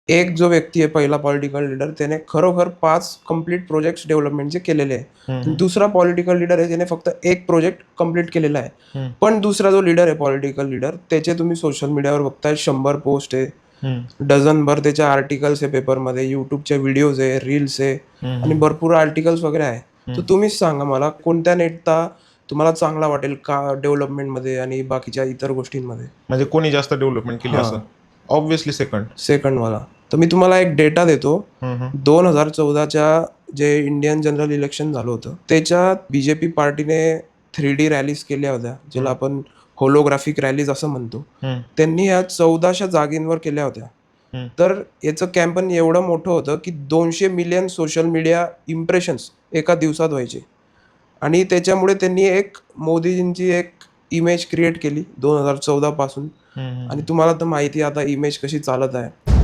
एक जो व्यक्ती आहे पहिला पॉलिटिकल लीडर, त्याने खरोखर 5 कंप्लीट प्रोजेक्ट्स डेव्हलपमेंटचे केलेले आहे. दुसरा पॉलिटिकल लीडर आहे, त्याने फक्त एक प्रोजेक्ट कंप्लीट केलेला आहे. पण दुसरा जो लीडर आहे पॉलिटिकल लीडर, त्याचे तुम्ही सोशल मीडियावर बघताय 100 पोस्ट आहे, डझनभर त्याचे आर्टिकल्स आहे पेपरमध्ये, युट्यूबचे व्हिडिओज आहे, रील्स आहे आणि भरपूर आर्टिकल्स वगैरे आहे. तर तुम्हीच सांगा मला, कोणत्या नेता तुम्हाला चांगला वाटेल का डेव्हलपमेंटमध्ये आणि बाकीच्या इतर गोष्टींमध्ये? म्हणजे कोणी जास्त डेव्हलपमेंट केली असं? Obviously second. सेकंडवाला. तर मी तुम्हाला एक डेटा देतो. 2014च्या जे इंडियन जनरल इलेक्शन झालं होतं, त्याच्यात बीजेपी पार्टीने 3D रॅलीज केल्या होत्या, ज्याला आपण होलोग्राफिक रॅलीज असं म्हणतो. त्यांनी या 1400 जागेंवर केल्या होत्या. तर याचं कॅम्पेन एवढं मोठं होतं की 200 मिलियन सोशल मीडिया इम्प्रेशन्स एका दिवसात व्हायचे. आणि त्याच्यामुळे त्यांनी एक मोदीजींची एक इमेज क्रिएट केली 2014 पासून. आणि तुम्हाला तर माहिती आहे आता इमेज कशी चालत आहे.